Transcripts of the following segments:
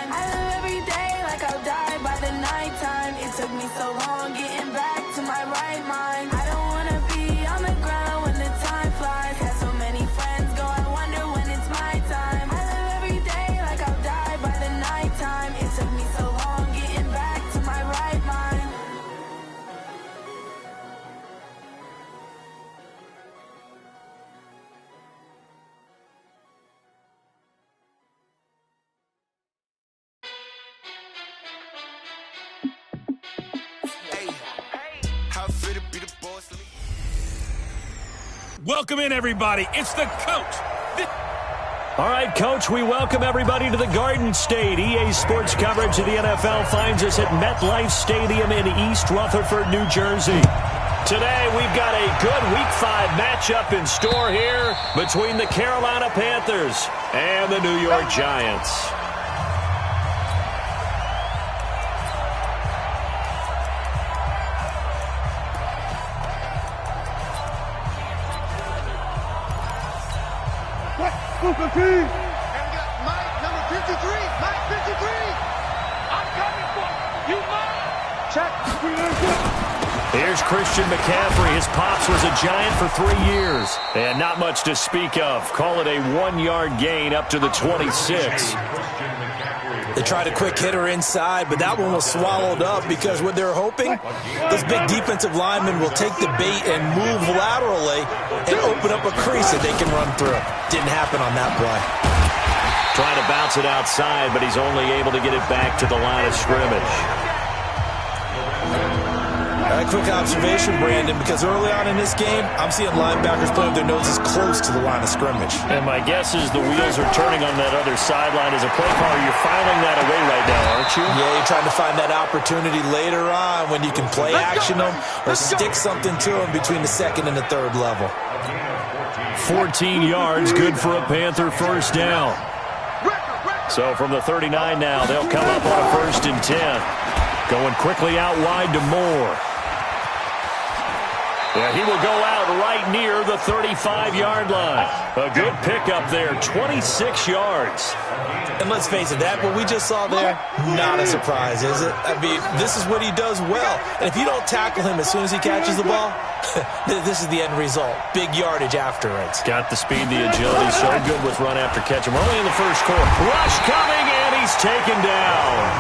time. I live every day like I'll die by the nighttime. It took me so long getting back to my right mind. I don't wanna be on the ground when the time flies. Had so many friends go, I wonder when it's my time. I live every day like I'll die by the nighttime. It took me so long getting back to my right mind. Welcome in, everybody. It's the coach. All right, Coach, we welcome everybody to the Garden State. EA Sports coverage of the NFL finds us at MetLife Stadium in East Rutherford, New Jersey. Today, we've got a good Week 5 matchup in store here between the Carolina Panthers and the New York Giants. And we got Mike, number 53. Mike, 53. I'm coming for you, Mike. Check. Here's Christian McCaffrey. His pops was a Giant for 3 years. And not much to speak of. Call it a 1-yard gain up to the 26. They tried a quick hitter inside, but that one was swallowed up because what they're hoping, this big defensive lineman will take the bait and move laterally and open up a crease that they can run through. Didn't happen on that play. Trying to bounce it outside, but he's only able to get it back to the line of scrimmage. A quick observation, Brandon, because early on in this game, I'm seeing linebackers putting their noses close to the line of scrimmage. And my guess is the wheels are turning on that other sideline. As a play caller, you're filing that away right now, aren't you? Yeah, you're trying to find that opportunity later on when you can play action them or stick something to them between the second and the third level. 14 yards, good for a Panther first down. So from the 39 now, they'll come up on a 1st and 10. Going quickly out wide to Moore. Yeah, he will go out right near the 35-yard line. A good pickup there, 26 yards. And let's face it, that what we just saw there, not a surprise, is it? I mean, this is what he does well. And if you don't tackle him as soon as he catches the ball, this is the end result. Big yardage afterwards. Got the speed, the agility, so good with run after catch. We're only in the first quarter. Rush coming, and he's taken down.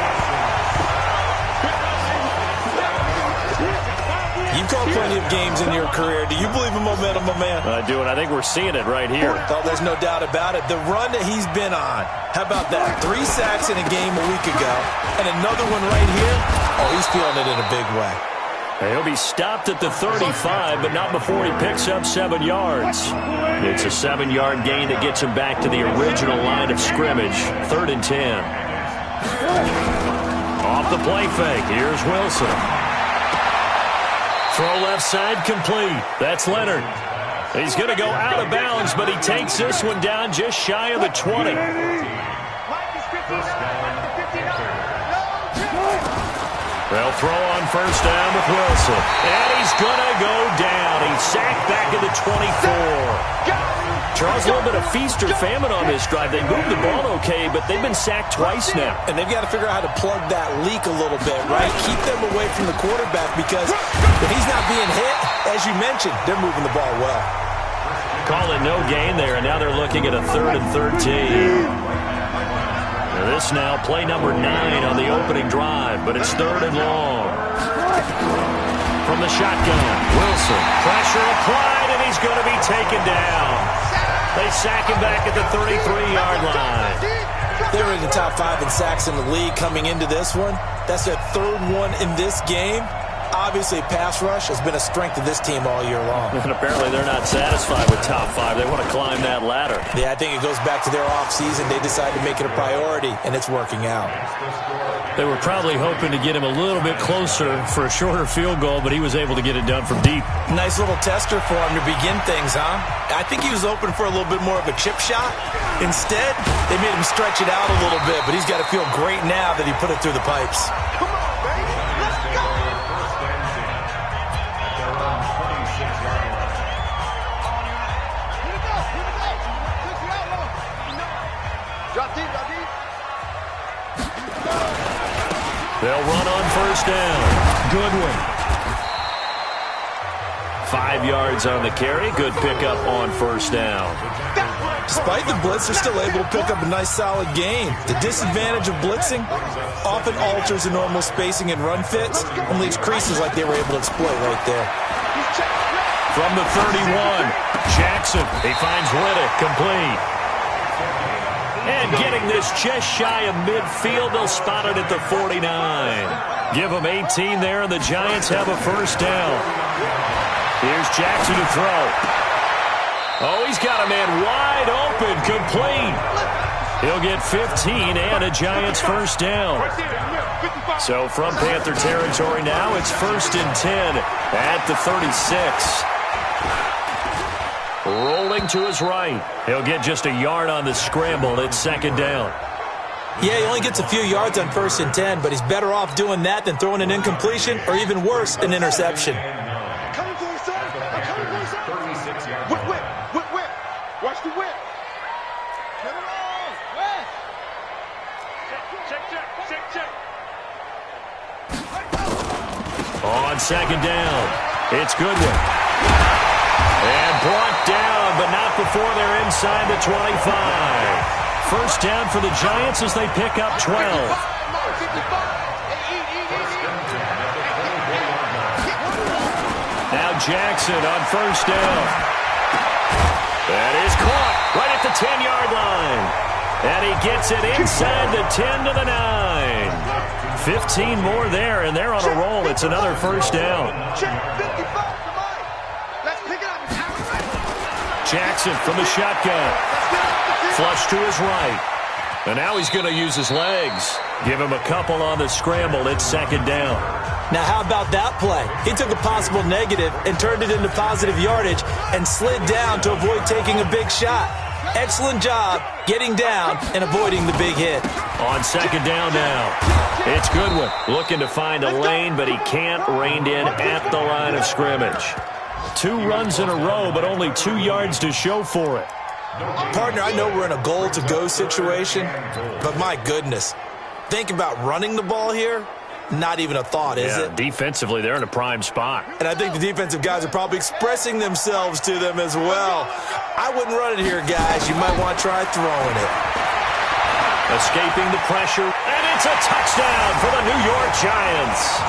You've called plenty of games in your career. Do you believe in momentum, my man? I do, and I think we're seeing it right here. Oh, there's no doubt about it. The run that he's been on. How about that? 3 sacks in a game a week ago, and another one right here. Oh, he's feeling it in a big way. He'll be stopped at the 35, but not before he picks up 7 yards. It's a 7-yard gain that gets him back to the original line of scrimmage. 3rd and 10. Off the play fake. Here's Wilson. Throw left side complete. That's Leonard. He's going to go out of bounds, but he takes this one down just shy of the 20. They'll throw on 1st down with Wilson. And he's going to go down. He's sacked back at the 24. Charles, a little bit of feast or famine on this drive. They moved the ball okay, but they've been sacked twice now. And they've got to figure out how to plug that leak a little bit, right? Keep them away from the quarterback because if he's not being hit, as you mentioned, they're moving the ball well. Call it no gain there, and now they're looking at a 3rd and 13. This now, play number 9 on the opening drive, but it's 3rd and long. From the shotgun, Wilson, pressure applied, and he's going to be taken down. They sack him back at the 33-yard line. They were in the top 5 in sacks in the league coming into this one. That's their 3rd one in this game. Obviously, pass rush has been a strength of this team all year long. And apparently they're not satisfied with top 5. They want to climb that ladder. Yeah, I think it goes back to their offseason. They decided to make it a priority, and it's working out. They were probably hoping to get him a little bit closer for a shorter field goal, but he was able to get it done from deep. Nice little tester for him to begin things, huh? I think he was open for a little bit more of a chip shot. Instead, they made him stretch it out a little bit, but he's got to feel great now that he put it through the pipes. Come on, baby. Let's go. Drop deep, drop deep. They'll run on first down. Good one. 5 yards on the carry. Good pickup on first down. Despite the blitz, they're still able to pick up a nice, solid gain. The disadvantage of blitzing often alters the normal spacing and run fits and leaves creases like they were able to exploit right there. From the 31, Jackson. He finds Riddick, complete. And getting this just shy of midfield, they'll spot it at the 49. Give them 18 there, and the Giants have a first down. Here's Jackson to throw. Oh, he's got a man wide open, complete. He'll get 15 and a Giants first down. So from Panther territory now, it's 1st and 10 at the 36. Rolling to his right. He'll get just a yard on the scramble. It's 2nd down. Yeah, he only gets a few yards on 1st and 10, but he's better off doing that than throwing an incompletion or even worse, an interception. Coming for you, son. I'm coming for you, son. 36 yards. Whip, whip, whip, whip. Watch the whip. Get it on. Whip. Check. On 2nd down, it's Goodwin. And brought down, but not before they're inside the 25. First down for the Giants as they pick up 12. Now Jackson on first down. That is caught right at the 10-yard line. And he gets it inside the 10 to the 9. 15 more there, and they're on a roll. It's another first down. Jackson from the shotgun. Flush to his right. And now he's going to use his legs. Give him a couple on the scramble. It's 2nd down. Now, how about that play? He took a possible negative and turned it into positive yardage and slid down to avoid taking a big shot. Excellent job getting down and avoiding the big hit. On 2nd down now, it's Goodwin looking to find a lane, but he can't rein in at the line of scrimmage. 2 runs in a row, but only 2 yards to show for it. Partner, I know we're in a goal-to-go situation, but my goodness, think about running the ball here. Not even a thought, is it? Defensively, they're in a prime spot. And I think the defensive guys are probably expressing themselves to them as well. I wouldn't run it here, guys. You might want to try throwing it. Escaping the pressure, and it's a touchdown for the New York Giants.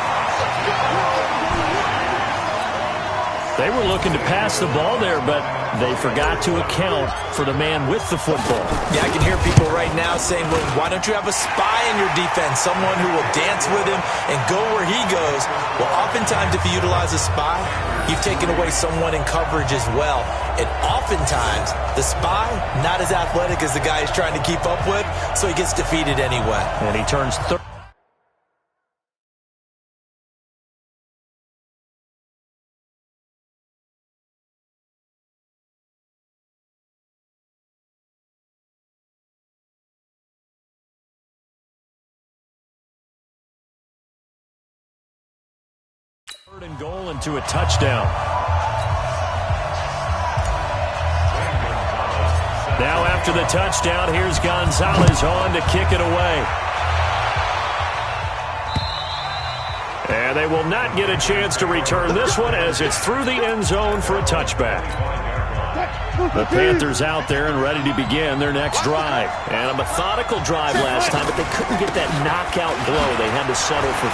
They were looking to pass the ball there, but they forgot to account for the man with the football. Yeah, I can hear people right now saying, well, why don't you have a spy in your defense, someone who will dance with him and go where he goes? Well, oftentimes if you utilize a spy, you've taken away someone in coverage as well. And oftentimes, the spy, not as athletic as the guy he's trying to keep up with, so he gets defeated anyway. And he turns 30. Third and goal into a touchdown. Now after the touchdown, here's Gonzalez on to kick it away. And they will not get a chance to return this one as it's through the end zone for a touchback. The Panthers out there and ready to begin their next drive. And a methodical drive last time, but they couldn't get that knockout blow. They had to settle for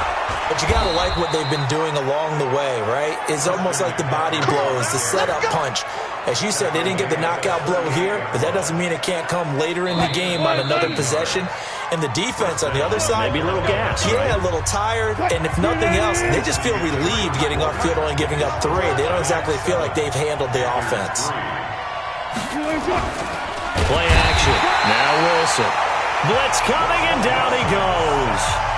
3. But you got to like what they've been doing along the way, right? It's almost like the body blows, the setup punch. As you said, they didn't get the knockout blow here, but that doesn't mean it can't come later in the game on another possession. And the defense on the other side, maybe a little gas. Yeah, right? A little tired. And if nothing else, they just feel relieved getting off field only giving up 3. They don't exactly feel like they've handled the offense. Play action. Now Wilson. Blitz coming, and down he goes.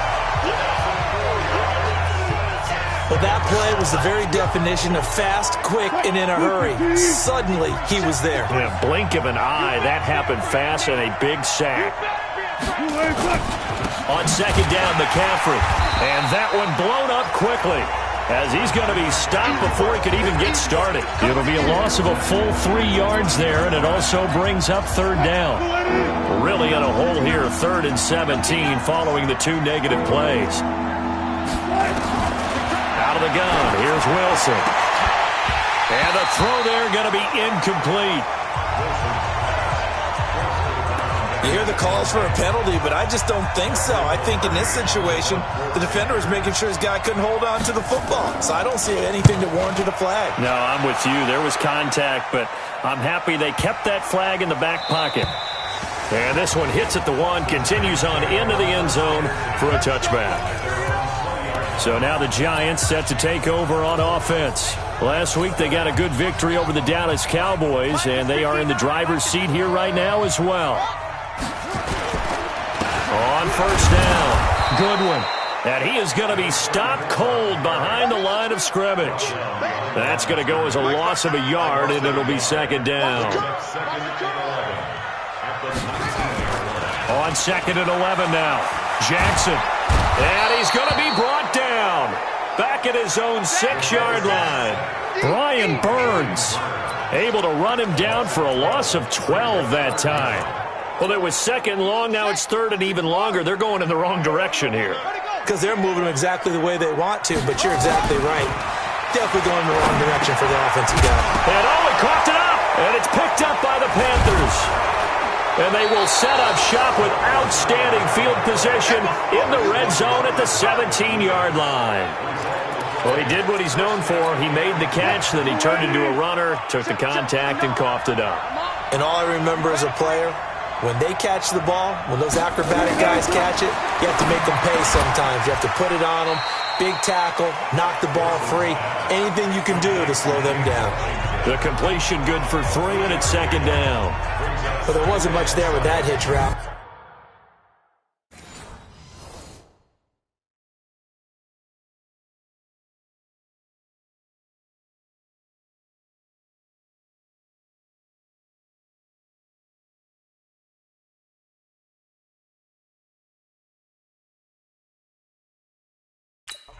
Well, that play was the very definition of fast, quick, and in a hurry. Suddenly, he was there. In a blink of an eye, that happened fast, and a big sack. On 2nd down, McCaffrey. And that one blown up quickly. as he's going to be stopped before he could even get started. It'll be a loss of a full 3 yards there, and it also brings up third down. Really in a hole here, 3rd and 17 following the 2 negative plays. Out of the gun, here's Wilson. And the throw there going to be incomplete. You hear the calls for a penalty, but I just don't think so. I think in this situation, the defender is making sure his guy couldn't hold on to the football. So I don't see anything that warranted a flag. No, I'm with you. There was contact, but I'm happy they kept that flag in the back pocket. And this one hits at the 1, continues on into the end zone for a touchback. So now the Giants set to take over on offense. Last week they got a good victory over the Dallas Cowboys, and they are in the driver's seat here right now as well. On first down, Goodwin. And he is going to be stopped cold behind the line of scrimmage. That's going to go as a loss of a yard, and it'll be 2nd down. On 2nd and 11 now, Jackson. And he's going to be brought down. Back at his own 6-yard line. Brian Burns able to run him down for a loss of 12 that time. Well, it was 2nd long. Now it's 3rd and even longer. They're going in the wrong direction here. Because they're moving them exactly the way they want to, but you're exactly right. Definitely going in the wrong direction for the offensive guy. And he coughed it up. And it's picked up by the Panthers. And they will set up shop with outstanding field position in the red zone at the 17-yard line. Well, he did what he's known for. He made the catch, then he turned into a runner, took the contact, and coughed it up. And all I remember as a player, when they catch the ball, when those acrobatic guys catch it, you have to make them pay sometimes. You have to put it on them, big tackle, knock the ball free, anything you can do to slow them down. The completion good for 3, and it's 2nd down. But there wasn't much there with that hitch route.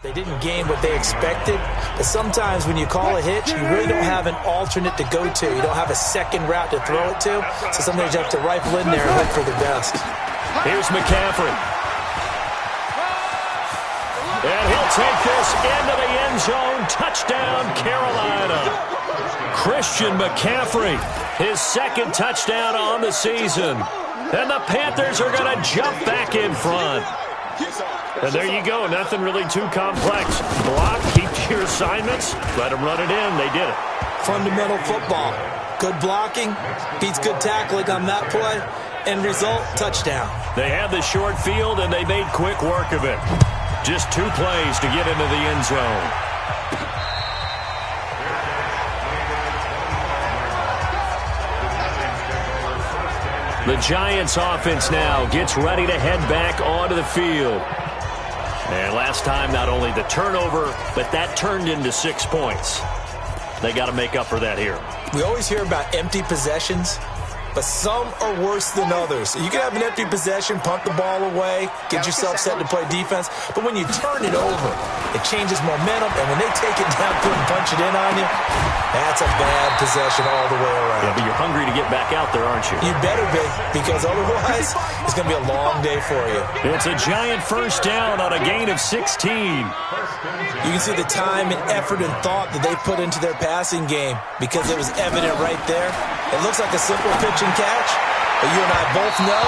They didn't gain what they expected, but sometimes when you call a hitch, you really don't have an alternate to go to. You don't have a second route to throw it to, so sometimes you have to rifle in there and hope for the best. Here's McCaffrey. And he'll take this into the end zone. Touchdown, Carolina. Christian McCaffrey, his 2nd touchdown on the season. And the Panthers are going to jump back in front. And there you go. Nothing really too complex. Block, keep your assignments, let them run it in. They did it. Fundamental football. Good blocking, beats good tackling on that play. End result, touchdown. They had the short field, and they made quick work of it. Just 2 plays to get into the end zone. The Giants offense now gets ready to head back onto the field. And last time, not only the turnover, but that turned into 6 points. They got to make up for that here. We always hear about empty possessions, but some are worse than others. You can have an empty possession, punt the ball away, get yourself set to play defense, but when you turn it over, it changes momentum, and when they take it down and punch it in on you, that's a bad possession all the way around. Yeah, but you're hungry to get back out there, aren't you? You better be, because otherwise, it's going to be a long day for you. It's a Giant first down on a gain of 16. You can see the time and effort and thought that they put into their passing game because it was evident right there. It looks like a simple pitch and catch, but you and I both know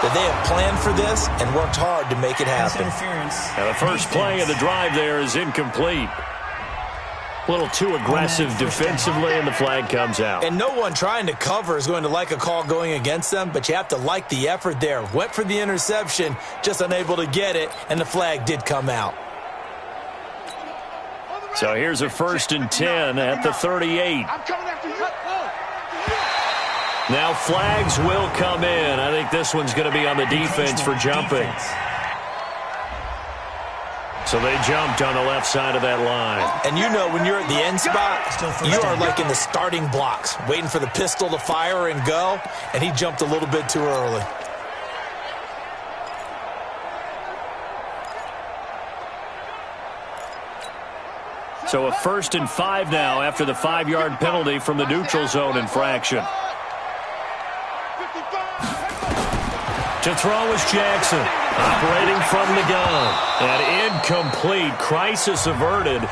that they have planned for this and worked hard to make it happen. Now the first play of the drive there is incomplete. A little too aggressive defensively, and the flag comes out. And no one trying to cover is going to like a call going against them, but you have to like the effort there. Went for the interception, just unable to get it, and the flag did come out. So here's a 1st and 10 at the 38. Now flags will come in. I think this one's going to be on the defense for jumping. So they jumped on the left side of that line. And you know when you're at the end spot, you are like in the starting blocks, waiting for the pistol to fire and go, and he jumped a little bit too early. So a 1st and 5 now after the 5-yard penalty from the neutral zone infraction. To throw is Jackson, operating from the gun. And incomplete. Crisis averted.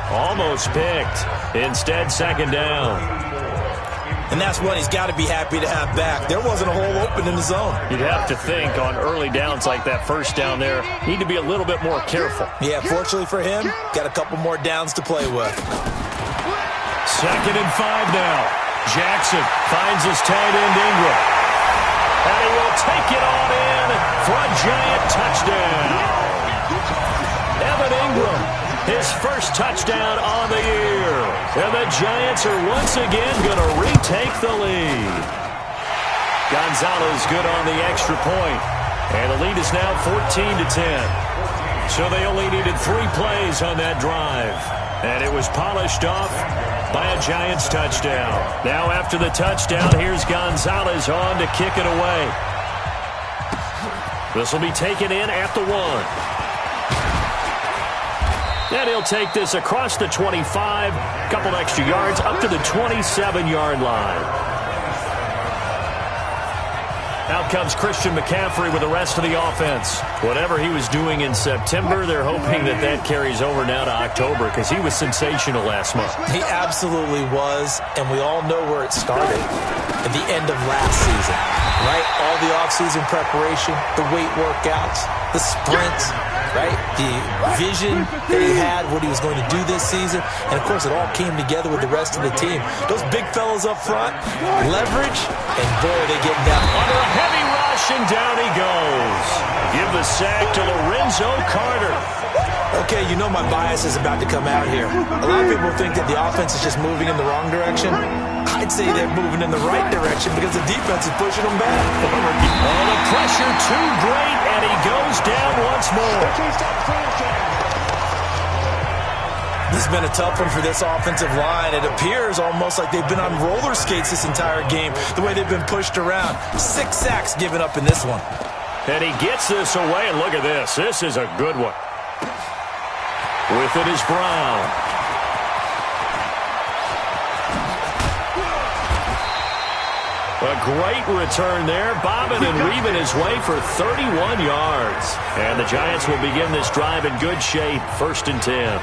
Almost picked. Instead, 2nd down. And that's one he's got to be happy to have back. There wasn't a hole open in the zone. You'd have to think on early downs like that 1st down there, need to be a little bit more careful. Yeah, fortunately for him, got a couple more downs to play with. 2nd and 5 now. Jackson finds his tight end Ingram. And he will take it on in for a giant touchdown. Evan Ingram, his first touchdown on the year. And the Giants are once again going to retake the lead. Gonzalez good on the extra point. And the lead is now 14-10. So they only needed 3 plays on that drive. And it was polished off by a Giants touchdown. Now after the touchdown, here's Gonzalez on to kick it away. This will be taken in at the 1. And he'll take this across the 25, couple extra yards up to the 27-yard line. Out comes Christian McCaffrey with the rest of the offense. Whatever he was doing in September, they're hoping that that carries over now to October because he was sensational last month. He absolutely was, and we all know where it started at the end of last season, right? All the offseason preparation, the weight workouts, the sprints, right? The vision that he had, what he was going to do this season. And, of course, it all came together with the rest of the team. Those big fellas up front, leverage, and, boy, they get down. Under a heavy rush, and down he goes. Give the sack to Lorenzo Carter. Okay, you know my bias is about to come out here. A lot of people think that the offense is just moving in the wrong direction. I'd say they're moving in the right direction because the defense is pushing them back. Oh, the pressure too great, and he goes down once more. This has been a tough one for this offensive line. It appears almost like they've been on roller skates this entire game, the way they've been pushed around. 6 sacks given up in this one. And he gets this away, and look at this. This is a good one. With it is Brown. A great return there, bobbing and weaving his way for 31 yards. And the Giants will begin this drive in good shape, 1st and 10.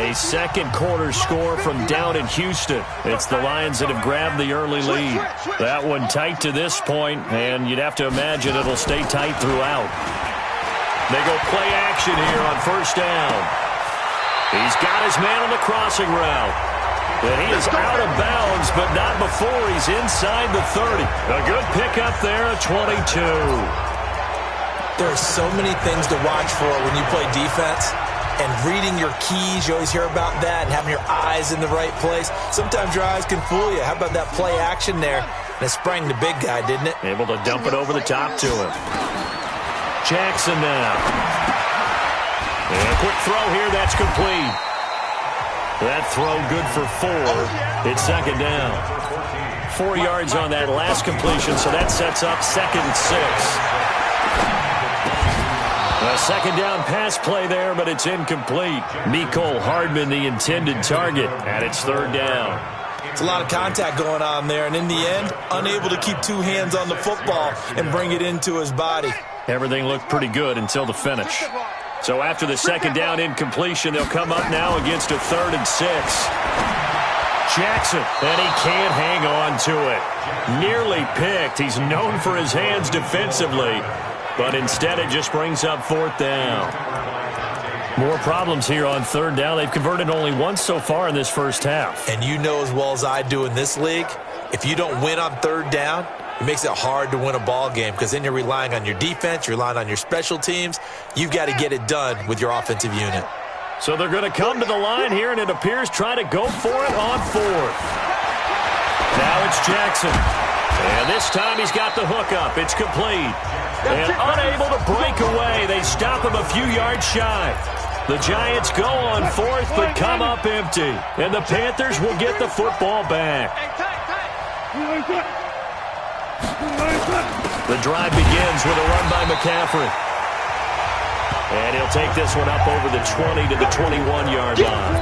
A second quarter score from down in Houston. It's the Lions that have grabbed the early lead. That one tight to this point, and you'd have to imagine it'll stay tight throughout. They go play action here on 1st down. He's got his man on the crossing route. And he is out of bounds, but not before he's inside the 30. A good pickup there at 22. There are so many things to watch for when you play defense. And reading your keys, you always hear about that, and having your eyes in the right place. Sometimes your eyes can fool you. How about that play action there? And it sprang the big guy, didn't it? Able to dump it over the top to him. Jackson now. And a quick throw here, that's complete. That throw good for 4. It's 2nd down. 4 yards on that last completion, so that sets up 2nd and 6. A 2nd down pass play there, but it's incomplete. Mecole Hardman, the intended target, and it's 3rd down. It's a lot of contact going on there, and in the end, unable to keep 2 hands on the football and bring it into his body. Everything looked pretty good until the finish. So after the 2nd down incompletion, they'll come up now against a 3rd and 6. Jackson, and he can't hang on to it. Nearly picked. He's known for his hands defensively. But instead, it just brings up 4th down. More problems here on 3rd down. They've converted only once so far in this first half. And you know as well as I do in this league, if you don't win on 3rd down, it makes it hard to win a ball game because then you're relying on your defense, you're relying on your special teams. You've got to get it done with your offensive unit. So they're going to come to the line here, and it appears try to go for it on 4th. Now it's Jackson. And this time he's got the hook up. It's complete. And unable to break away. They stop him a few yards shy. The Giants go on 4th, but come up empty. And the Panthers will get the football back. The drive begins with a run by McCaffrey. And he'll take this one up over the 20 to the 21-yard line.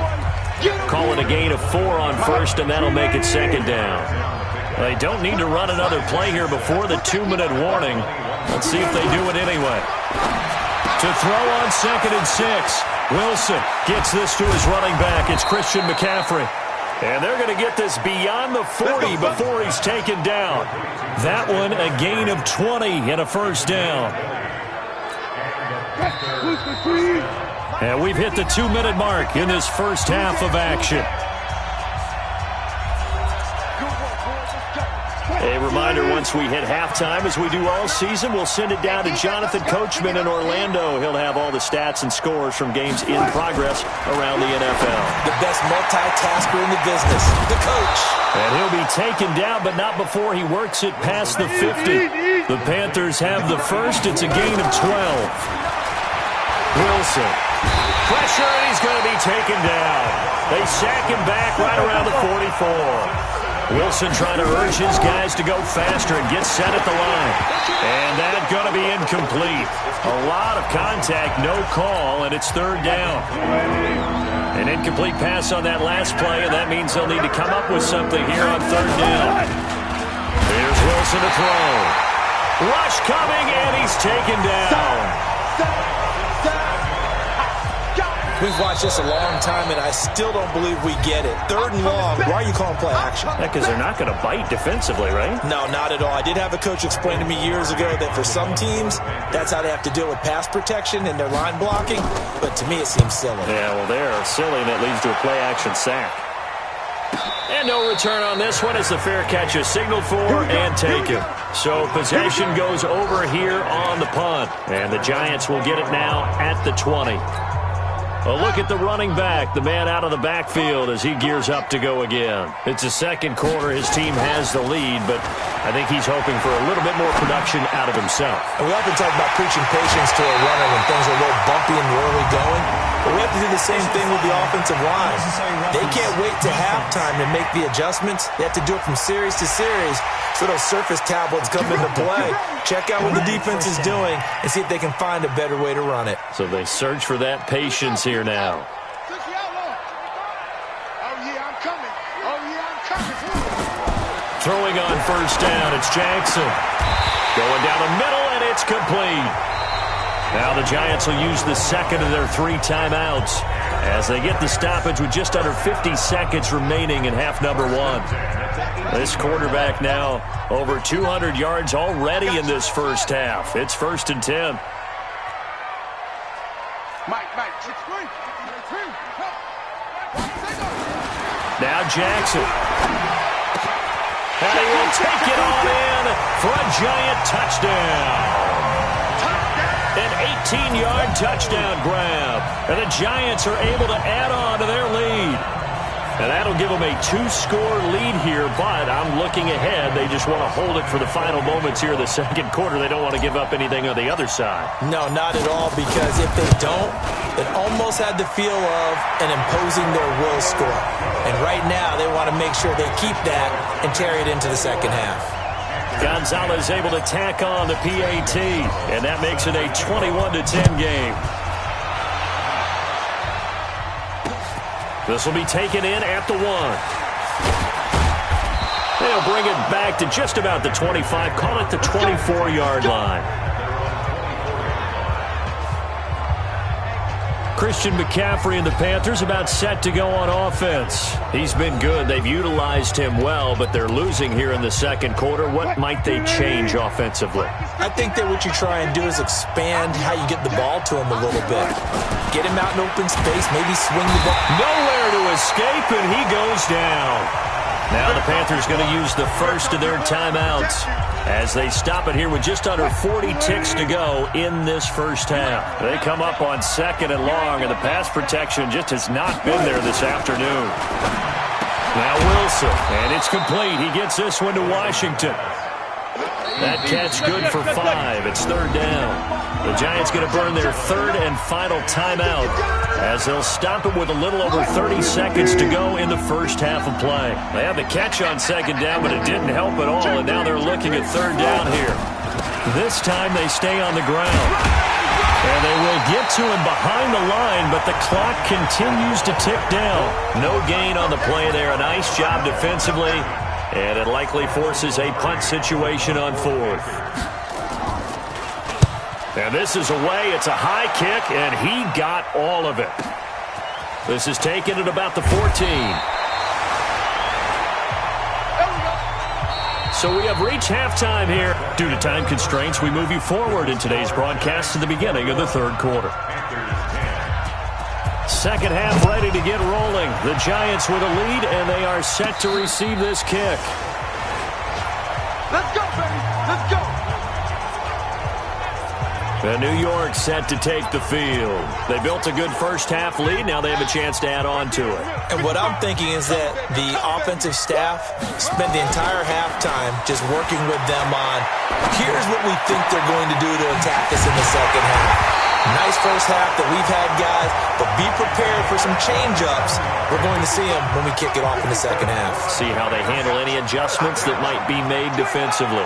Call it a gain of 4 on first, and that'll make it second down. They don't need to run another play here before the 2-minute warning. Let's see if they do it anyway. To throw on 2nd and 6. Wilson gets this to his running back. It's Christian McCaffrey. And they're going to get this beyond the 40 before he's taken down. That one a gain of 20 and a first down. And we've hit the 2-minute mark in this first half of action. A reminder, once we hit halftime, as we do all season, we'll send it down to Jonathan Coachman in Orlando. He'll have all the stats and scores from games in progress around the NFL. The best multitasker in the business, the coach. And he'll be taken down, but not before he works it past the 50. The Panthers have the first. It's a gain of 12. Wilson. Pressure, and he's going to be taken down. They sack him back right around the 44. Wilson trying to urge his guys to go faster and get set at the line. And that's going to be incomplete. A lot of contact, no call, and it's third down. An incomplete pass on that last play, and that means they'll need to come up with something here on third down. Here's Wilson to throw. Rush coming, and he's taken down. We've watched this a long time, and I still don't believe we get it. Third and long. Why are you calling play action? Because they're not going to bite defensively, right? No, not at all. I did have a coach explain to me years ago that for some teams, that's how they have to deal with pass protection and their line blocking. But to me, it seems silly. Yeah, well, they're silly, and it leads to a play-action sack. And no return on this one as the fair catch is signaled for and taken. So possession goes over here on the punt. And the Giants will get it now at the 20. A look at the running back, the man out of the backfield as he gears up to go again. It's the second quarter. His team has the lead, but I think he's hoping for a little bit more production out of himself. And we often talk about preaching patience to a runner when things are a little bumpy and early going. But we have to do the same thing with the offensive line. They can't wait to halftime to make the adjustments. They have to do it from series to series. So those surface tablets come into play. Check out what the defense is doing and see if they can find a better way to run it. So they search for that patience here now. Throwing on first down, it's Jackson. Going down the middle, and it's complete. Now the Giants will use the second of their 3 timeouts as they get the stoppage with just under 50 seconds remaining in half number 1. This quarterback now over 200 yards already in this first half. It's 1st and 10. Now Jackson. And he will take it all in for a Giant touchdown. An 18-yard touchdown grab. And the Giants are able to add on to their lead. And that'll give them a 2-score lead here, but I'm looking ahead. They just want to hold it for the final moments here in the second quarter. They don't want to give up anything on the other side. No, not at all, because if they don't, it almost had the feel of an imposing their will score. And right now, they want to make sure they keep that and carry it into the second half. Gonzalez able to tack on the PAT, and that makes it a 21-10 game. This will be taken in at the 1. They'll bring it back to just about the 25, call it the 24-yard line. Christian McCaffrey and the Panthers about set to go on offense. He's been good. They've utilized him well, but they're losing here in the second quarter. What might they change offensively? I think that what you try and do is expand how you get the ball to him a little bit. Get him out in open space, maybe swing the ball. Nowhere to escape, and he goes down. Now the Panthers going to use the first of their timeouts as they stop it here with just under 40 ticks to go in this first half. They come up on 2nd and long, and the pass protection just has not been there this afternoon. Now Wilson, and it's complete. He gets this one to Washington. That catch good for 5. It's third down. The Giants going to burn their third and final timeout as they'll stop it with a little over 30 seconds to go in the first half of play. They had the catch on second down, but it didn't help at all, and now they're looking at third down here. This time they stay on the ground. And they will get to him behind the line, but the clock continues to tick down. No gain on the play there. A nice job defensively, and it likely forces a punt situation on fourth. And this is away. It's a high kick, and he got all of it. This is taken at about the 14. So we have reached halftime here. Due to time constraints, we move you forward in today's broadcast to the beginning of the third quarter. Second half ready to get rolling. The Giants with a lead, and they are set to receive this kick. Let's go, baby. Let's go. And New York set to take the field. They built a good first half lead. Now they have a chance to add on to it. And what I'm thinking is that the offensive staff spent the entire halftime just working with them on, here's what we think they're going to do to attack us in the second half. Nice first half that we've had, guys, but be prepared for some change-ups. We're going to see them when we kick it off in the second half. See how they handle any adjustments that might be made defensively.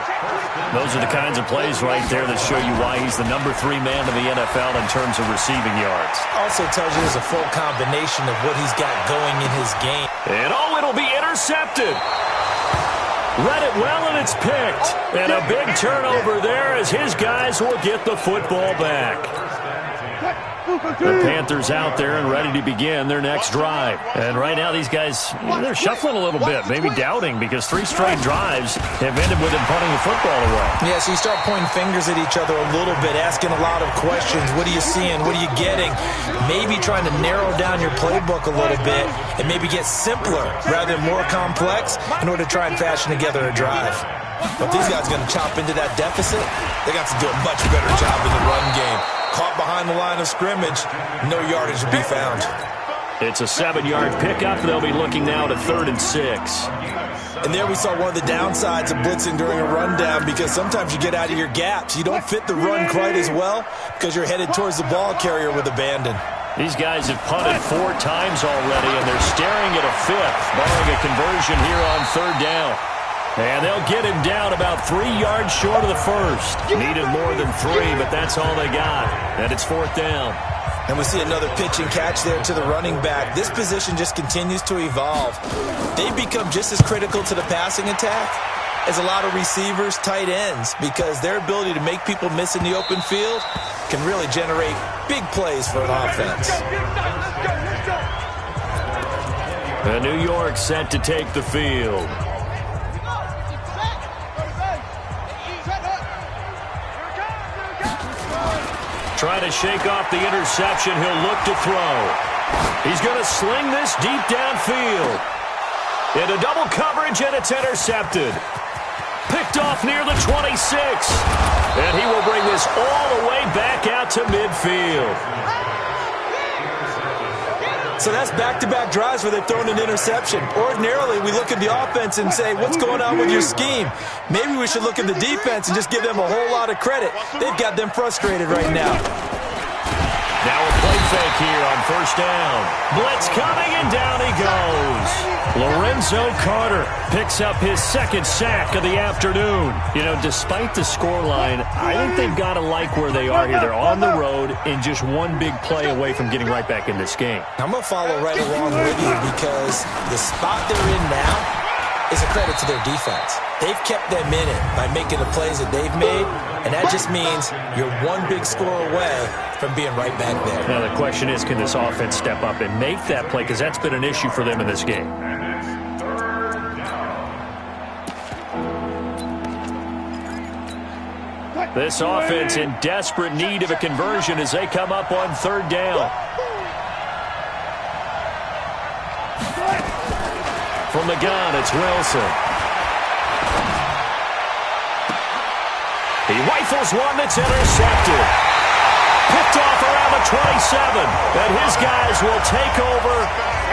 Those are the kinds of plays right there that show you why he's the number 3 man in the NFL in terms of receiving yards. Also tells you there's a full combination of what he's got going in his game. And oh, it'll be intercepted. Read it well, and it's picked. And a big turnover there as his guys will get the football back. The Panthers out there and ready to begin their next drive. And right now these guys, they're shuffling a little bit, maybe doubting, because 3 straight drives have ended with them punting the football away. Yeah, so you start pointing fingers at each other a little bit, asking a lot of questions. What are you seeing? What are you getting? Maybe trying to narrow down your playbook a little bit and maybe get simpler rather than more complex in order to try and fashion together a drive. But these guys are going to chop into that deficit. They got to do a much better job in the run game. Caught behind the line of scrimmage, no yardage to be found. It's a 7-yard pickup. They'll be looking now to 3rd and 6. And there we saw one of the downsides of blitzing during a rundown, because sometimes you get out of your gaps. You don't fit the run quite as well because you're headed towards the ball carrier with abandon. These guys have punted 4 times already, and they're staring at a 5th, barring a conversion here on 3rd down. And they'll get him down about 3 yards short of the first. Needed more than 3, but that's all they got. And it's 4th down. And we see another pitch and catch there to the running back. This position just continues to evolve. They've become just as critical to the passing attack as a lot of receivers, tight ends, because their ability to make people miss in the open field can really generate big plays for an offense. And New York set to take the field. Trying to shake off the interception. He'll look to throw. He's going to sling this deep downfield. Into double coverage, and it's intercepted. Picked off near the 26. And he will bring this all the way back out to midfield. So that's back-to-back drives where they've thrown an interception. Ordinarily, we look at the offense and say, what's going on with your scheme? Maybe we should look at the defense and just give them a whole lot of credit. They've got them frustrated right now. Now a play fake here on 1st down. Blitz coming, and down he goes. Lorenzo Carter picks up his 2nd sack of the afternoon. You know, despite the scoreline, I think they've got to like where they are here. They're on the road and just one big play away from getting right back in this game. I'm going to follow right along with you, because the spot they're in now is a credit to their defense. They've kept them in it by making the plays that they've made, and that just means you're one big score away from being right back there. Now the question is, can this offense step up and make that play, because that's been an issue for them in this game. This offense in desperate need of a conversion as they come up on 3rd down. From the gun, it's Wilson. He rifles one that's intercepted. Picked off around the 27. And his guys will take over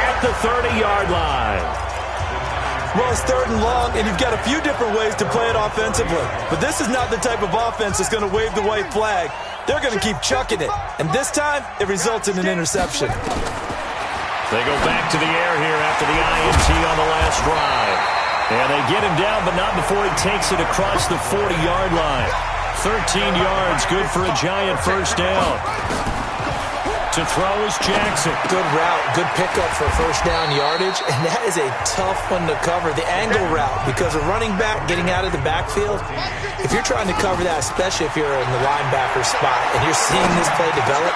at the 30-yard line. Well, it's 3rd and long, and you've got a few different ways to play it offensively. But this is not the type of offense that's going to wave the white flag. They're going to keep chucking it. And this time, it results in an interception. They go back to the air here after the INT on the last drive. And they get him down, but not before he takes it across the 40-yard line. 13 yards, good for a Giant first down. To throw is Jackson. Good route, good pickup for first down yardage, and that is a tough one to cover, the angle route, because a running back getting out of the backfield, if you're trying to cover that, especially if you're in the linebacker spot and you're seeing this play develop,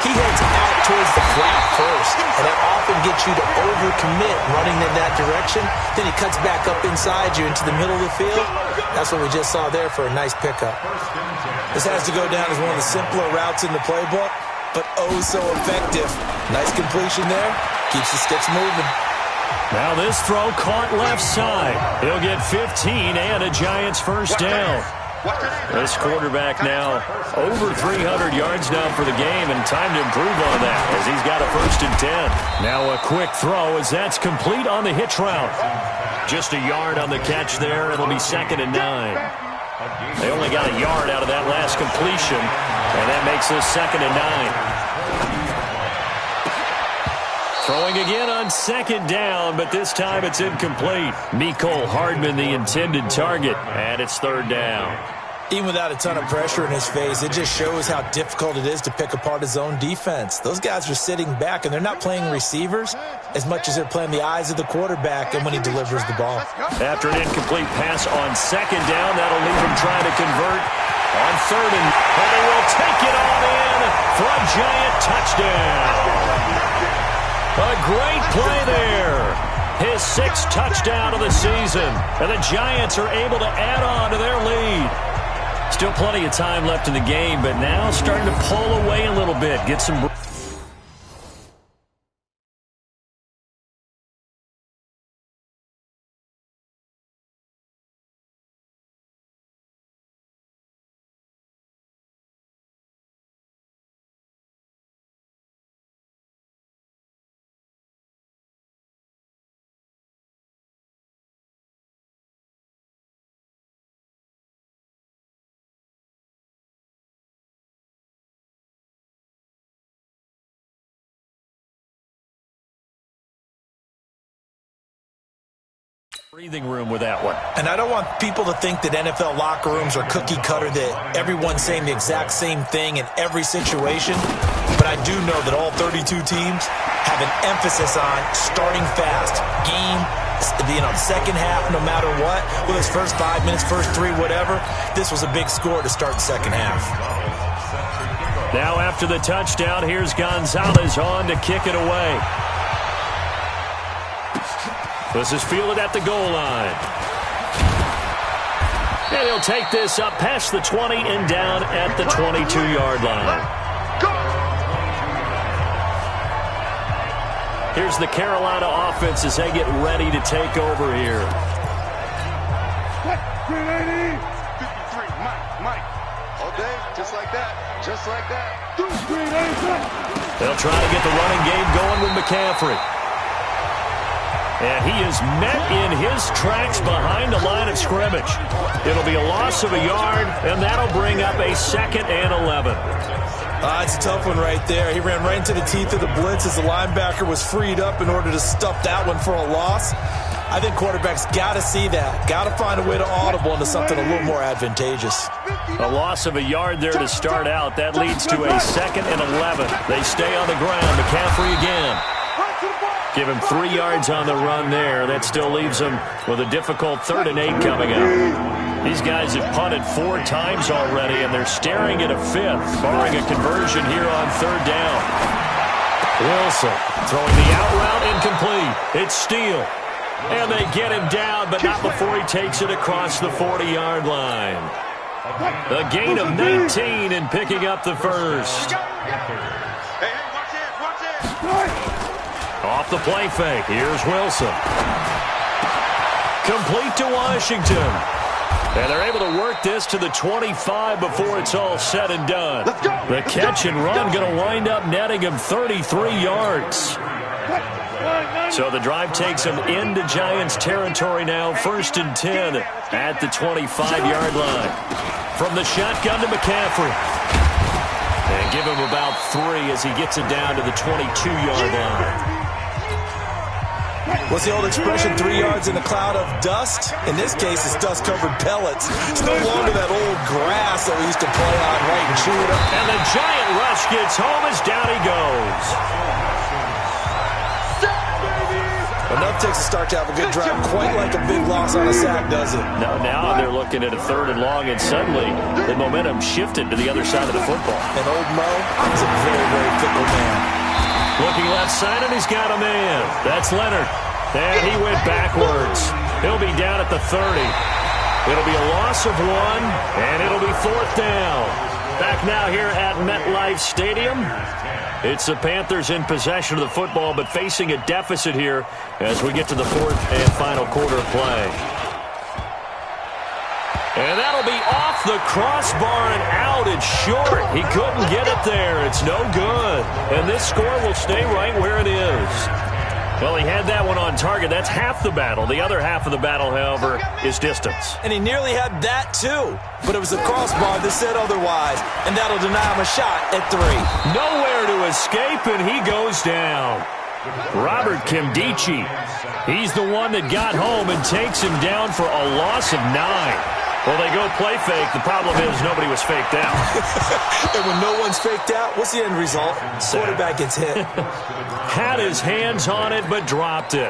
he heads out towards the flat first, and that often gets you to overcommit running in that direction. Then he cuts back up inside you into the middle of the field. That's what we just saw there for a nice pickup. This has to go down as one of the simpler routes in the playbook, but oh so effective. Nice completion there. Keeps the sticks moving. Now this throw caught left side. He'll get 15 and a Giants first down. This quarterback now over 300 yards now for the game, and time to improve on that as he's got a 1st and 10. Now a quick throw as that's complete on the hitch route. Just a yard on the catch there. It'll be 2nd and 9. They only got a yard out of that last completion, and that makes this 2nd and 9. Throwing again on 2nd down, but this time it's incomplete. Mecole Hardman the intended target, and it's 3rd down. Even without a ton of pressure in his face, it just shows how difficult it is to pick apart his own defense. Those guys are sitting back, and they're not playing receivers as much as they're playing the eyes of the quarterback and when he delivers the ball. After an incomplete pass on 2nd down, that'll leave him trying to convert on 3rd, and he will take it on in for a Giant touchdown. A great play there. His 6th touchdown of the season, and the Giants are able to add on to their lead. Still plenty of time left in the game, but now starting to pull away a little bit. Get some... breathing room with that one. And I don't want people to think that NFL locker rooms are cookie cutter, that everyone's saying the exact same thing in every situation. But I do know that all 32 teams have an emphasis on starting fast. Game, second half, no matter what. Whether it's first 5 minutes, first 3, whatever. This was a big score to start the second half. Now after the touchdown, here's Gonzalez on to kick it away. This is fielded at the goal line. And he'll take this up past the 20 and down at the 22-yard line. Here's the Carolina offense as they get ready to take over here. 380. 53, Mike. All day, just like that. Just like that. 380. They'll try to get the running game going with McCaffrey. And he is met in his tracks behind the line of scrimmage. It'll be a loss of a yard, and that'll bring up a 2nd and 11. It's a tough one right there. He ran right into the teeth of the blitz as the linebacker was freed up in order to stuff that one for a loss. I think quarterbacks got to see that. Got to find a way to audible into something a little more advantageous. A loss of a yard there to start out. That leads to a 2nd and 11. They stay on the ground. McCaffrey again. Give him 3 yards on the run there. That still leaves him with a difficult 3rd and 8 coming up. These guys have punted 4 times already, and they're staring at a 5th, barring a conversion here on 3rd down. Wilson throwing the out route incomplete. It's Steele. And they get him down, but not before he takes it across the 40-yard line. A gain of 19 and picking up the 1st. Hey, watch it. Off the play fake, here's Wilson. Complete to Washington. And they're able to work this to the 25 before it's all said and done. The catch and run going to wind up netting him 33 yards. So the drive takes him into Giants territory now, 1st and 10 at the 25-yard line. From the shotgun to McCaffrey. And give him about 3 as he gets it down to the 22-yard line. What's the old expression, 3 yards in a cloud of dust? In this case, it's dust-covered pellets. It's no longer that old grass that we used to play on, right, and chew it up. And the giant rush gets home as down he goes. Enough takes a start to have a good drive. Quite like a big loss on a sack, does it? Now they're looking at a 3rd and long, and suddenly the momentum shifted to the other side of the football. And old Mo is a very, very fickle man. Looking left side, and he's got a man. That's Leonard. And he went backwards. He'll be down at the 30. It'll be a loss of 1, and it'll be 4th down. Back now here at MetLife Stadium. It's the Panthers in possession of the football, but facing a deficit here as we get to the 4th and final quarter of play. And that'll be off the crossbar and out. It's short. He couldn't get it there. It's no good. And this score will stay right where it is. Well, he had that one on target. That's half the battle. The other half of the battle, however, is distance. And he nearly had that, too. But it was the crossbar that said otherwise. And that'll deny him a shot at 3. Nowhere to escape, and he goes down. Robert Kimdichie. He's the one that got home and takes him down for a loss of 9. Well, they go play fake. The problem is nobody was faked out. And when no one's faked out, what's the end result? Quarterback gets hit. Had his hands on it, but dropped it.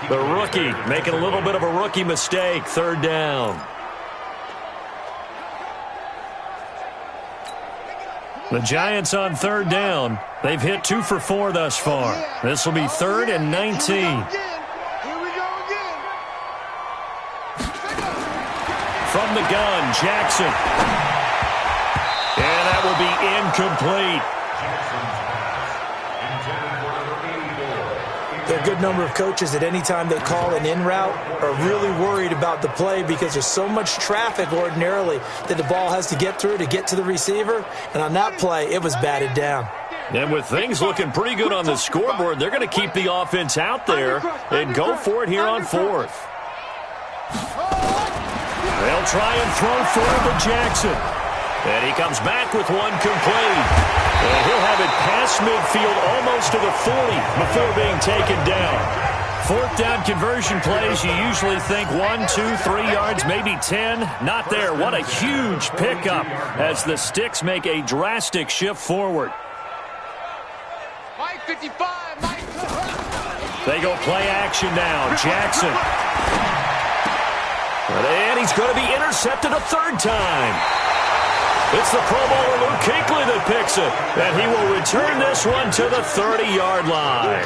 The rookie making a little bit of a rookie mistake. 3rd down. The Giants on 3rd down. They've hit 2 for 4 thus far. This will be 3rd and 19. From the gun, Jackson. And that will be incomplete. There are a good number of coaches at any time they call an in route are really worried about the play because there's so much traffic ordinarily that the ball has to get through to get to the receiver. And on that play, it was batted down. And with things looking pretty good on the scoreboard, they're going to keep the offense out there and go for it here on 4th. They'll try and throw forward to Jackson. And he comes back with one complete. And he'll have it past midfield almost to the 40 before being taken down. 4th down conversion plays, you usually think 1, 2, 3 yards, maybe 10. Not there. What a huge pickup as the Sticks make a drastic shift forward. Mike 55, Mike. They go play action now. Jackson. And he's going to be intercepted a 3rd time. It's the Pro Bowler Luke Kuechly that picks it. And he will return this one to the 30-yard line.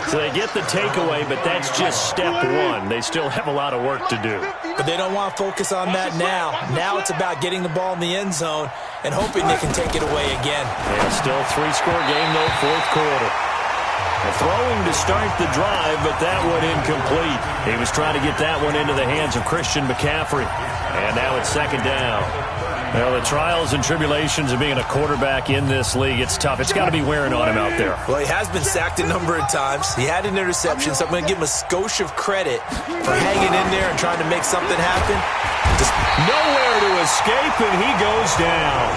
So they get the takeaway, but that's just step 1. They still have a lot of work to do. But they don't want to focus on that now. Now it's about getting the ball in the end zone and hoping they can take it away again. Yeah, still 3-score game, though, 4th quarter. Throwing to start the drive, but that one incomplete. He was trying to get that one into the hands of Christian McCaffrey. And now it's 2nd down. Well, the trials and tribulations of being a quarterback in this league, it's tough. It's got to be wearing on him out there. Well, he has been sacked a number of times. He had an interception, so I'm going to give him a skosh of credit for hanging in there and trying to make something happen. Just nowhere to escape, and he goes down.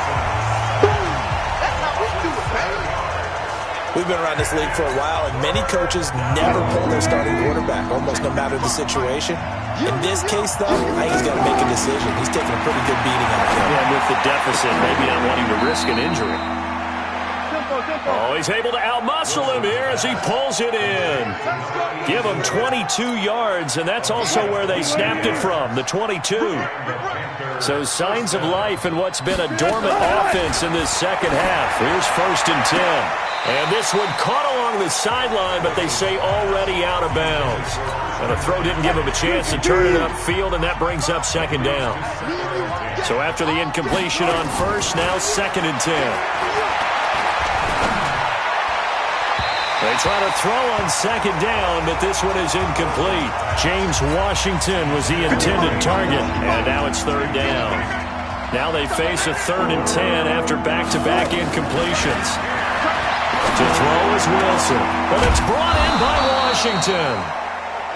We've been around this league for a while, and many coaches never pull their starting quarterback, almost no matter the situation. In this case, though, I think he's got to make a decision. He's taking a pretty good beating out there. Yeah, with the deficit, maybe not wanting to risk an injury. Oh, he's able to outmuscle him here as he pulls it in. Give him 22 yards, and that's also where they snapped it from, the 22. So signs of life in what's been a dormant offense in this 2nd half. Here's 1st and 10. And this one caught along the sideline, but they say already out of bounds. And a throw didn't give him a chance to turn it upfield, and that brings up 2nd down. So after the incompletion on 1st, now 2nd and 10. They try to throw on 2nd down, but this one is incomplete. James Washington was the intended target, and now it's 3rd down. Now they face a 3rd and 10 after back-to-back incompletions. To throw is Wilson, but it's brought in by Washington.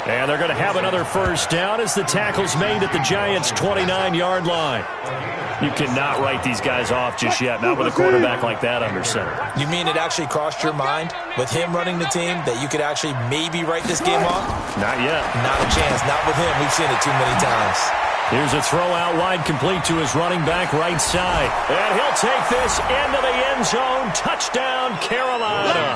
And they're going to have another first down as the tackle's made at the Giants' 29-yard line. You cannot write these guys off just yet, not with a quarterback like that under center. You mean it actually crossed your mind with him running the team that you could actually maybe write this game off? Not yet. Not a chance. Not with him. We've seen it too many times. Here's a throw out wide complete to his running back right side. And he'll take this into the end zone. Touchdown, Carolina.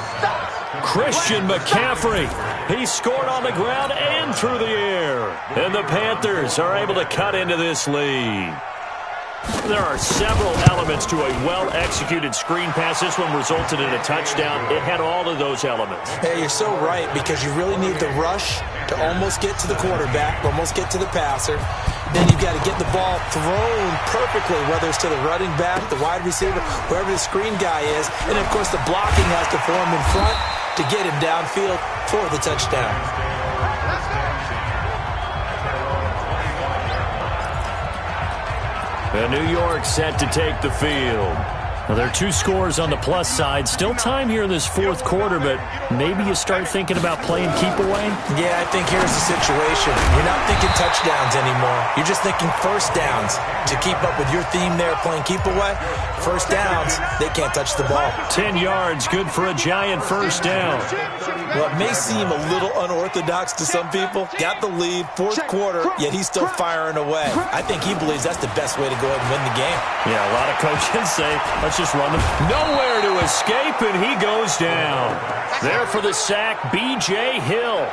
Christian McCaffrey. He scored on the ground and through the air. And the Panthers are able to cut into this lead. There are several elements to a well-executed screen pass. This one resulted in a touchdown. It had all of those elements. Hey, you're so right, because you really need the rush to almost get to the quarterback, almost get to the passer. Then you've got to get the ball thrown perfectly, whether it's to the running back, the wide receiver, wherever the screen guy is. And, of course, the blocking has to form in front to get him downfield for the touchdown. And New York set to take the field. Well, there are two scores on the plus side. Still time here in this fourth quarter, but maybe you start thinking about playing keep away? Yeah, I think here's the situation. You're not thinking touchdowns anymore. You're just thinking first downs. To keep up with your theme there, playing keep away, first downs, they can't touch the ball. 10 yards, good for a Giant first down. Well, it may seem a little unorthodox to some people. Got the lead, fourth quarter, yet he's still firing away. I think he believes that's the best way to go ahead and win the game. Yeah, a lot of coaches say, let's just run them. Nowhere to escape, and he goes down. There for the sack, B.J. Hill.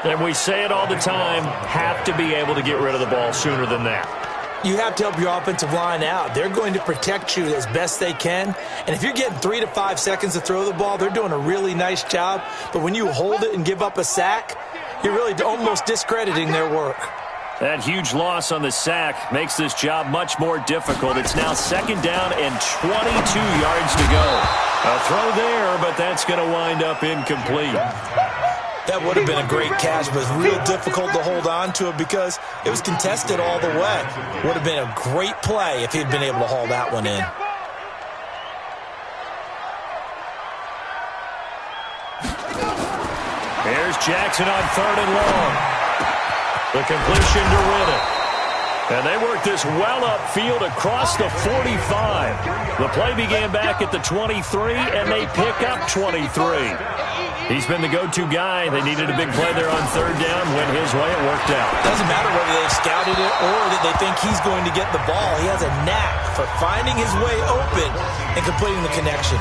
And we say it all the time, have to be able to get rid of the ball sooner than that. You have to help your offensive line out. They're going to protect you as best they can. And if you're getting 3 to 5 seconds to throw the ball, they're doing a really nice job. But when you hold it and give up a sack, you're really almost discrediting their work. That huge loss on the sack makes this job much more difficult. It's now second down and 22 yards to go. A throw there, but that's going to wind up incomplete. That would have been a great catch, but it's real difficult to hold on to it because it was contested all the way. Would have been a great play if he'd been able to haul that one in. Here's Jackson on third and long. The completion to Riddick. And they work this well upfield across the 45. The play began back at the 23, and they pick up 23. He's been the go-to guy. They needed a big play there on third down. Went his way. It worked out. Doesn't matter whether they've scouted it or that they think he's going to get the ball. He has a knack for finding his way open and completing the connection.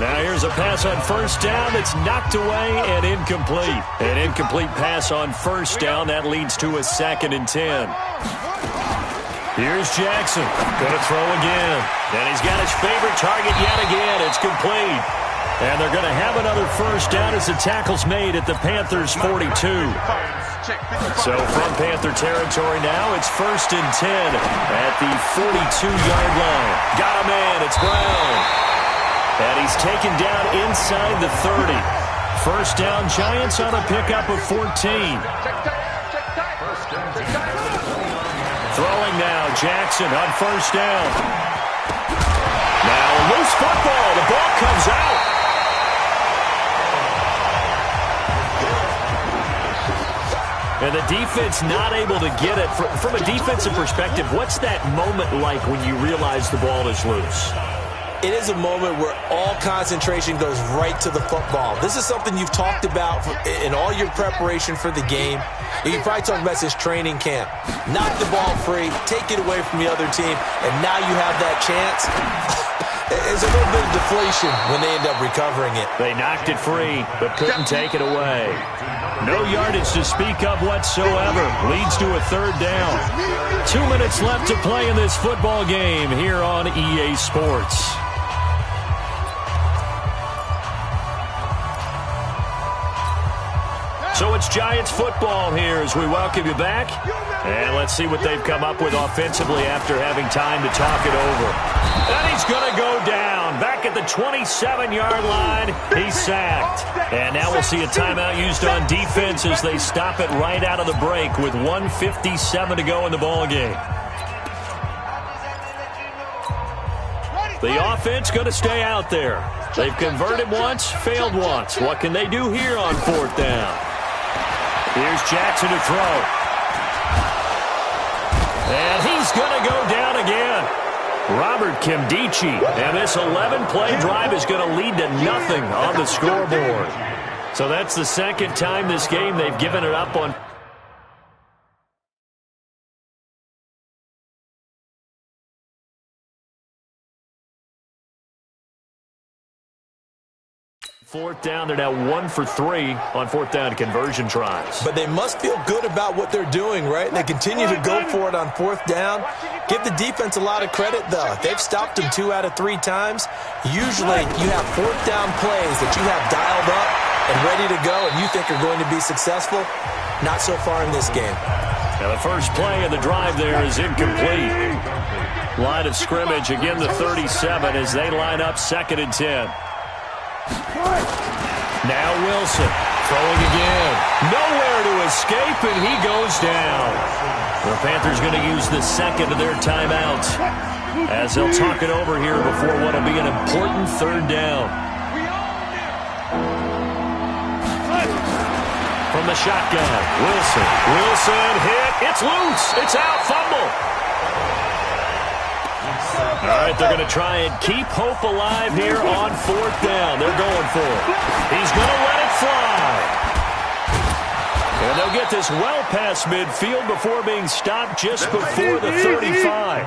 Now here's a pass on first down that's knocked away and incomplete. An incomplete pass on first down. That leads to a 2nd and 10. Here's Jackson. Going to throw again. And he's got his favorite target yet again. It's complete. And they're going to have another first down as the tackle's made at the Panthers' 42. So from Panther territory now, it's 1st and 10 at the 42-yard line. Got a man. It's Brown. And he's taken down inside the 30. First down, Giants on a pickup of 14. Throwing now, Jackson on first down. Now a loose football. The ball comes out. And the defense not able to get it. From a defensive perspective, what's that moment like when you realize the ball is loose? It is a moment where all concentration goes right to the football. This is something you've talked about in all your preparation for the game. You probably talked about this training camp. Knock the ball free, take it away from the other team, and now you have that chance. There's a little bit of deflation when they end up recovering it. They knocked it free, but couldn't take it away. No yardage to speak of whatsoever. Leads to a third down. 2 minutes left to play in this football game here on EA Sports. So it's Giants football here as we welcome you back. And let's see what they've come up with offensively after having time to talk it over. And he's going to go down. Back at the 27-yard line, he's sacked. And now we'll see a timeout used on defense as they stop it right out of the break with 1:57 to go in the ballgame. The offense going to stay out there. They've converted once, failed once. What can they do here on fourth down? Here's Jackson to throw. And he's going to go down again. Robert Kimdichie. And this 11-play drive is going to lead to nothing on the scoreboard. So that's the second time this game they've given it up on. Fourth down, they're now 1 for 3 on fourth down conversion tries. But they must feel good about what they're doing, right? They continue to go for it on fourth down. Give the defense a lot of credit, though. They've stopped them 2 out of 3 times. Usually you have fourth down plays that you have dialed up and ready to go and you think are going to be successful. Not so far in this game. Now the first play of the drive there is incomplete. Line of scrimmage, again the 37 as they line up 2nd and 10. Now Wilson throwing again. Nowhere to escape, and he goes down. The Panthers going to use the second of their timeouts as they'll talk it over here before what will be an important 3rd down. From the shotgun, Wilson. Wilson hit. It's loose. It's out. Fumble. All right, they're going to try and keep hope alive here on 4th down. They're going for it. He's going to let it fly. And they'll get this well past midfield before being stopped just before the 35.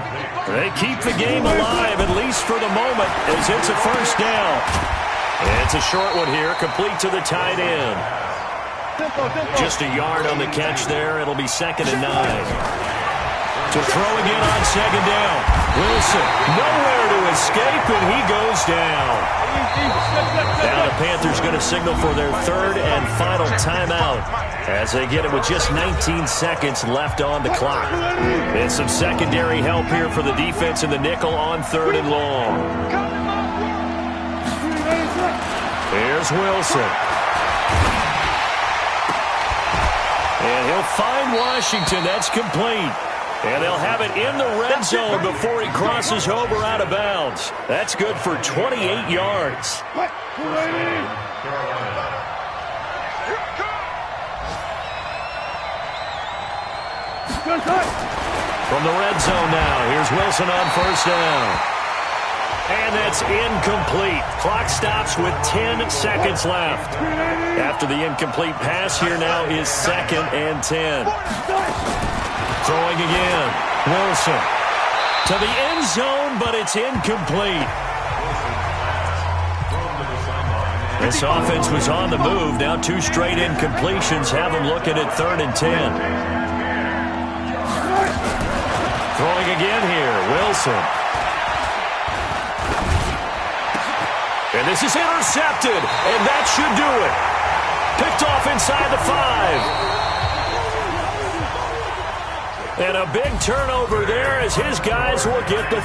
They keep the game alive, at least for the moment, as it's a 1st down. And it's a short one here, complete to the tight end. Just a yard on the catch there. It'll be 2nd and 9. To throw again on 2nd down. Wilson, nowhere to escape, and he goes down. Now the Panthers going to signal for their 3rd and final timeout as they get it with just 19 seconds left on the clock. And some secondary help here for the defense in the nickel on 3rd and long. Here's Wilson. And he'll find Washington. That's complete. And they'll have it in the red zone before he crosses over out of bounds. That's good for 28 yards. From the red zone now, here's Wilson on 1st down. And that's incomplete. Clock stops with 10 seconds left. After the incomplete pass, here now is 2nd and 10. Throwing again. Wilson to the end zone, but it's incomplete. This offense was on the move. Now 2 straight incompletions have them looking at 3rd and 10. Throwing again here. Wilson. And this is intercepted, and that should do it. Picked off inside the 5. And a big turnover there as his guys will get the